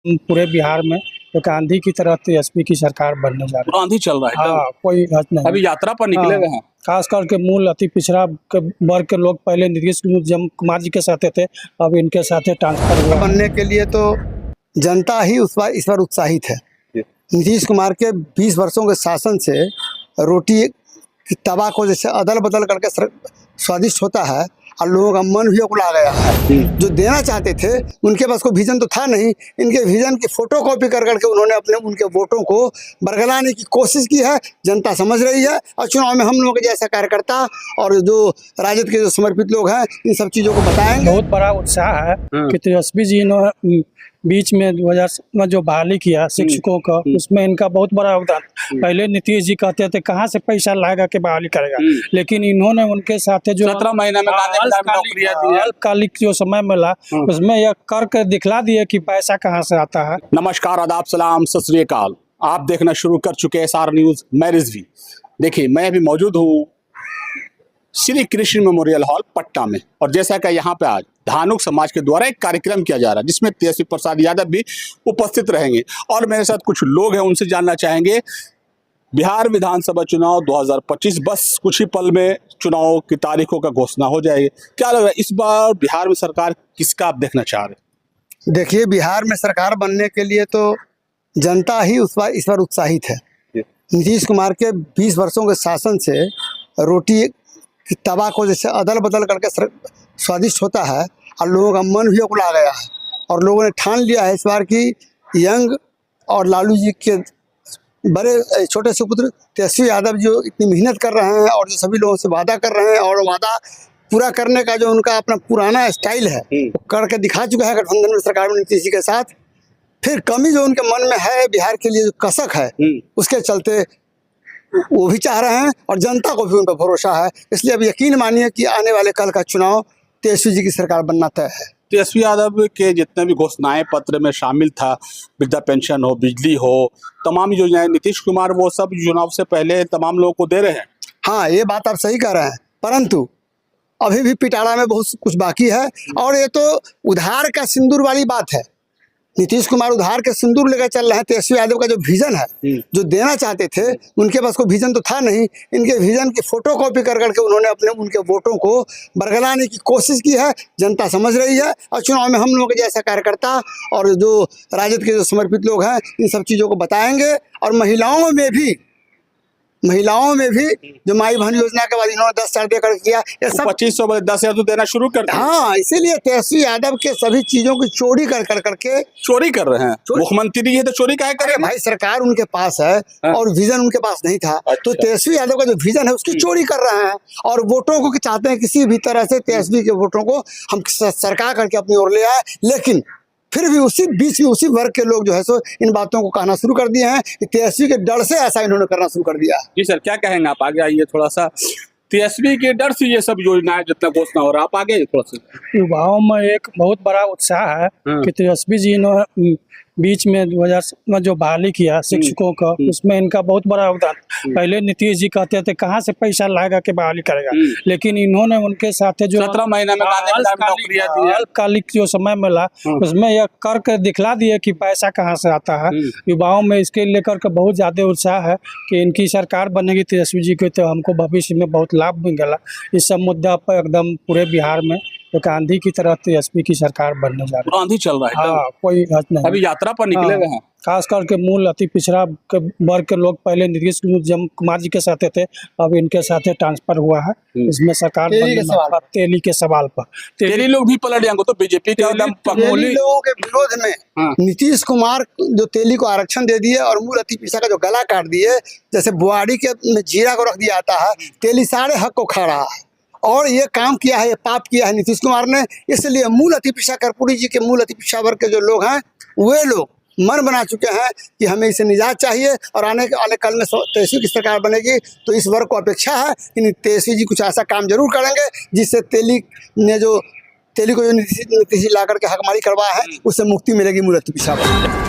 पूरे बिहार में एक आंधी की तरह तेजस्वी की सरकार बनने जा रही है। आंधी चल रहा है हाँ, कोई हद नहीं। अभी यात्रा पर निकले हुए हैं। खास करके मूल अति पिछड़ा वर्ग के लोग पहले नीतीश कुमार जी के साथ थे, अब इनके साथ ट्रांसफर हुआ। बनने के लिए तो जनता ही इस बार उत्साहित है। नीतीश कुमार के 20 वर्षों के शासन से रोटी की तवा को जैसे अदल बदल करके स्वादिष्ट होता है और लोगों का मन भी उकला गया है। जो देना चाहते थे उनके पास कोई विजन तो था नहीं, इनके विजन की फोटो कॉपी कर करके उन्होंने अपने उनके वोटों को बरगलाने की कोशिश की है। जनता समझ रही है और चुनाव में हम लोगों के जैसा कार्यकर्ता और जो राजद के जो समर्पित लोग हैं इन सब चीज़ों को बताएंगे। बहुत बड़ा उत्साह है कि तेजस्वी जी ने बीच में 2000 में जो बहाली किया शिक्षकों का, उसमें इनका बहुत बड़ा योगदान। पहले नीतीश जी कहते थे कहाँ से पैसा लाएगा कि बहाली करेगा, लेकिन इन्होंने उनके साथ जो 17 महीना में अल्पकालिक जो समय मिला उसमें यह करके दिखला दिए कि पैसा कहाँ से आता है। नमस्कार, आदाब, सलाम, सत श्री अकाल। आप देखना शुरू कर चुके हैं SR न्यूज, मैं रिजवी। देखिए, मैं अभी मौजूद हूँ श्री कृष्ण मेमोरियल हॉल पटना में, और जैसा कि यहाँ पे आज धानुक समाज के द्वारा एक कार्यक्रम किया जा रहा है जिसमें तेजस्वी प्रसाद यादव भी उपस्थित रहेंगे और मेरे साथ कुछ लोग हैं, उनसे जानना चाहेंगे बिहार विधानसभा चुनाव 2025 बस कुछ ही पल में चुनाव की तारीखों का घोषणा हो जाएगी। क्या लग रहा है इस बार बिहार में सरकार किसका आप देखना चाह रहे हैं? देखिए, बिहार में सरकार बनने के लिए तो जनता ही इस बार उत्साहित है। नीतीश कुमार के 20 वर्षों के शासन से रोटी की तवा को जैसे अदल बदल करके स्वादिष्ट होता है और लोगों का मन भी उकला गया है और लोगों ने ठान लिया है इस बार की यंग और लालू जी के बड़े छोटे सुपुत्र तेजस्वी यादव जो इतनी मेहनत कर रहे हैं और जो सभी लोगों से वादा कर रहे हैं और वादा पूरा करने का जो उनका अपना पुराना स्टाइल है वो करके दिखा चुका है गठबंधन में सरकार में नीतीश जी के साथ। फिर कमी जो उनके मन में है बिहार के लिए जो कसक है उसके चलते वो भी चाह रहे हैं और जनता को भी उन पर भरोसा है। इसलिए अब यकीन मानिए कि आने वाले कल का चुनाव तेजस्वी जी की सरकार बनना तय है। तेजस्वी यादव के जितने भी घोषणाएं पत्र में शामिल था, वृद्धा पेंशन हो, बिजली हो, तमाम योजनाएं नीतीश कुमार वो सब चुनाव से पहले तमाम लोगों को दे रहे हैं। हाँ, ये बात आप सही कह रहे हैं, परंतु अभी भी पिटारा में बहुत कुछ बाकी है और ये तो उधार का सिंदूर वाली बात है। नीतीश कुमार उधार के सिंदूर लेकर चल रहे हैं। तेजस्वी यादव का जो विजन है, जो देना चाहते थे उनके पास कोई विजन तो था नहीं, इनके विजन की फोटो कॉपी कर करके उन्होंने अपने उनके वोटों को बरगलाने की कोशिश की है। जनता समझ रही है और चुनाव में हम लोगों के जैसा कार्यकर्ता और जो राजद के जो समर्पित लोग हैं इन सब चीज़ों को बताएंगे। और महिलाओं में भी जो माई बहन योजना के बाद इन्होंने 10 साल देकर किया, ये सब 2500 में 10,000 तो देना शुरू कर दिया। हाँ, इसीलिए तेजस्वी यादव के सभी चीजों की चोरी कर करके चोरी कर रहे हैं। मुख्यमंत्री जी तो चोरी काहे करे? भाई, सरकार उनके पास है और विजन उनके पास नहीं था। तो तेजस्वी यादव का जो विजन है उसकी चोरी कर रहे हैं और वोटों को चाहते हैं किसी भी तरह से तेजस्वी के वोटों को हम सरकार करके अपनी ओर ले आए। लेकिन फिर भी उसी बीच में उसी वर्ग के लोग जो है सो इन बातों को कहना शुरू कर दिए हैं कि तेजस्वी के डर से ऐसा इन्होंने करना शुरू कर दिया। जी सर, क्या कहेंगे आप? आगे आइए थोड़ा सा। तेजस्वी के डर से ये सब योजनाएं जितना घोषणा हो रहा है, आप आगे थोड़ा सा। युवाओं में एक बहुत बड़ा उत्साह है कि तेजस्वी जी ने बीच में 2000 में जो बहाली किया शिक्षकों का, उसमें इनका बहुत बड़ा योगदान। पहले नीतीश जी कहते थे कहाँ से पैसा लाएगा कि बहाली करेगा, लेकिन इन्होंने उनके साथ जो 17 महीना में अल्पकालिक जो समय मिला उसमें यह करके दिखला दिए कि पैसा कहाँ से आता है। युवाओं में इसके लेकर के बहुत ज्यादा उत्साह है कि इनकी सरकार बनेगी तेजस्वी जी के, तो हमको भविष्य में बहुत लाभ मिलेगा। इस सब मुद्दा पर एकदम पूरे बिहार में एक आंधी की तरह तेजस्वी की सरकार बनने जा रही है। आंधी चल रहा है। हाँ, कोई हद नहीं। अभी यात्रा पर निकले हुए हैं। खास करके मूल अति पिछड़ा वर्ग के लोग पहले नीतीश कुमार जी के साथ थे, अब इनके साथ ट्रांसफर हुआ है। इसमें सरकार तेली के सवाल पर तेली लोग भी पलट जाएंगे तो बीजेपी के लोगों के विरोध में नीतीश कुमार जो तेली को आरक्षण दे दिए और मूल अति पिछड़ा का जो गला काट दिए, जैसे बुआड़ी के जीरा को रख दिया जाता है, तेली सारे हक को खा रहा है और ये काम किया है, ये पाप किया है नीतीश कुमार ने। इसलिए मूल अति पिछड़ा कर्पूरी जी के मूल अति पिछड़ा वर्ग के जो लोग हैं वे लोग मन बना चुके हैं कि हमें इसे निजात चाहिए और आने कल में तेजस्वी की सरकार बनेगी तो इस वर्ग को अपेक्षा है कि तेजस्वी जी कुछ ऐसा काम जरूर करेंगे जिससे तेली को जो नीतीश जी ला करके हकमारी करवाया है उससे मुक्ति मिलेगी मूल अति पिछड़ा वर्ग।